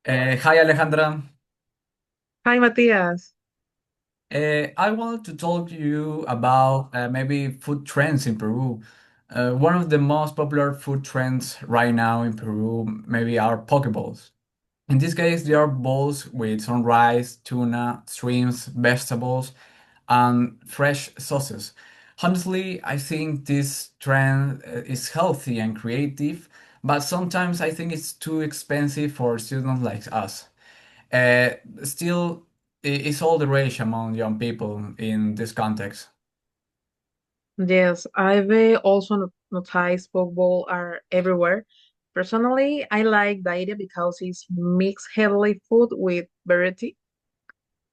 Hi Alejandra. Hi, Matthias. I wanted to talk to you about maybe food trends in Peru. One of the most popular food trends right now in Peru maybe are poke bowls. In this case, they are bowls with some rice, tuna, shrimps, vegetables, and fresh sauces. Honestly, I think this trend is healthy and creative, but sometimes I think it's too expensive for students like us. Uh, Still, it's all the rage among young people in this context. Yes, I've also noticed Pokeball are everywhere. Personally, I like the idea because it's mixed heavily food with variety.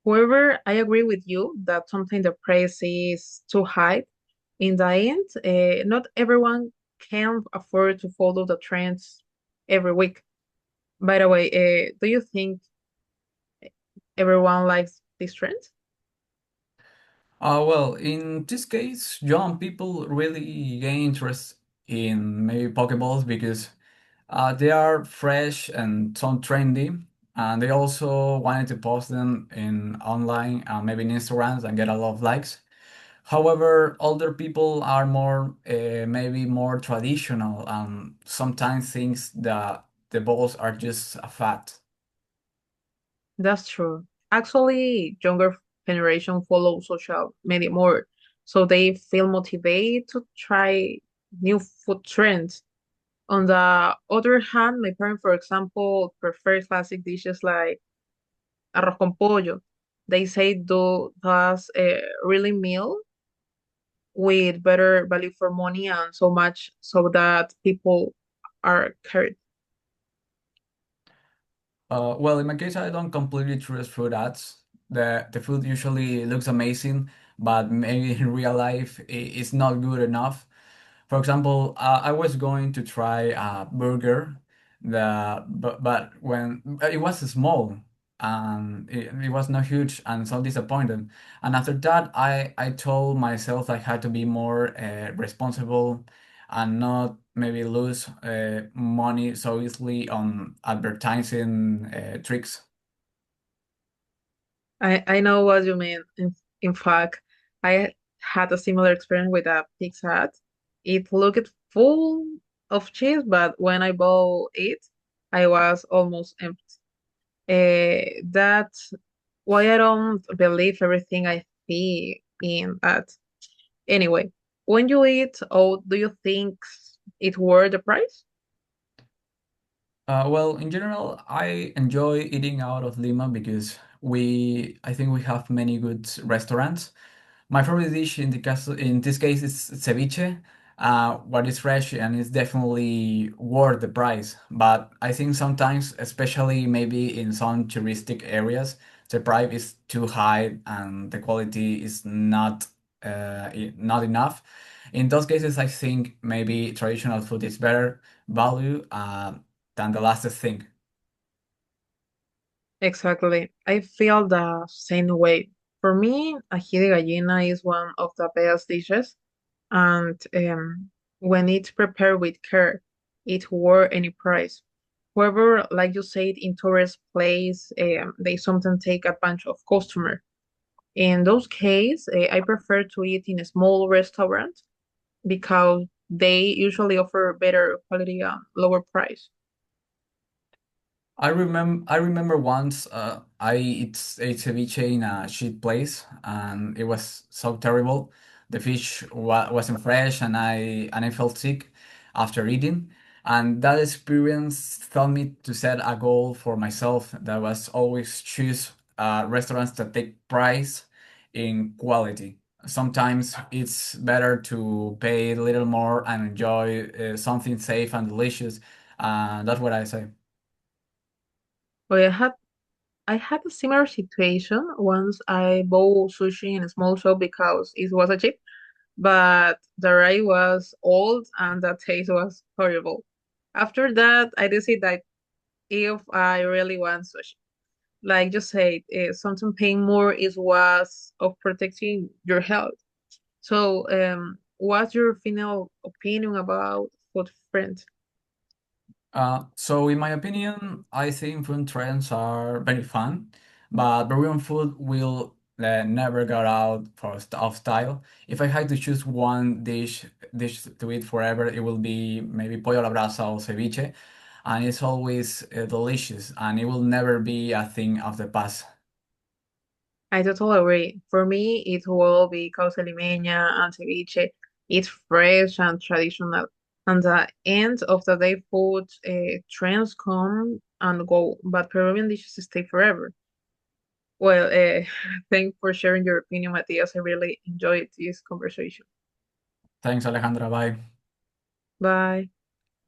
However, I agree with you that sometimes the price is too high. In the end, not everyone can afford to follow the trends every week. By the way, do you think everyone likes these trends? Well, in this case, young people really gain interest in maybe Pokeballs because they are fresh and some trendy, and they also wanted to post them in online, maybe in Instagrams, and get a lot of likes. However, older people are more maybe more traditional and sometimes thinks that the balls are just a fad. That's true. Actually, younger generation follow social media more, so they feel motivated to try new food trends. On the other hand, my parents, for example, prefer classic dishes like arroz con pollo. They say does a really meal with better value for money and so much so that people are carried. Well, in my case, I don't completely trust food ads. The food usually looks amazing, but maybe in real life it's not good enough. For example, I was going to try a burger, but when it was small and it was not huge and so disappointed. And after that, I told myself I had to be more responsible and not maybe lose money so easily on advertising tricks. I know what you mean. In fact, I had a similar experience with a Pizza Hut. It looked full of cheese, but when I bought it, I was almost empty. That's why I don't believe everything I see in that. Anyway, when you eat out, do you think it worth the price? Well, in general, I enjoy eating out of Lima because I think we have many good restaurants. My favorite dish in this case is ceviche, what is fresh and it's definitely worth the price. But I think sometimes, especially maybe in some touristic areas, the price is too high and the quality is not enough. In those cases, I think maybe traditional food is better value than the last thing. Exactly. I feel the same way. For me, ají de gallina is one of the best dishes, and when it's prepared with care, it worth any price. However, like you said, in tourist place, they sometimes take advantage of customer. In those cases, I prefer to eat in a small restaurant because they usually offer better quality and lower price. I remember once ate ceviche in a shit place and it was so terrible. The fish wasn't fresh and I felt sick after eating. And that experience taught me to set a goal for myself that was always choose restaurants that take price in quality. Sometimes it's better to pay a little more and enjoy something safe and delicious. That's what I say. Well, I had a similar situation once. I bought sushi in a small shop because it was a cheap, but the rice was old and the taste was horrible. After that, I decided that if I really want sushi, like you said, something paying more is was of protecting your health. So, what's your final opinion about food friends? So in my opinion, I think food trends are very fun, but Peruvian food will never go out of style. If I had to choose one dish to eat forever, it will be maybe pollo a la brasa or ceviche, and it's always delicious, and it will never be a thing of the past. I totally agree. For me, it will be causa limeña and ceviche. It's fresh and traditional. And the end of the day, food trends come and go, but Peruvian dishes stay forever. Well, thanks for sharing your opinion, Matthias. I really enjoyed this conversation. Thanks, Alejandra. Bye. Bye.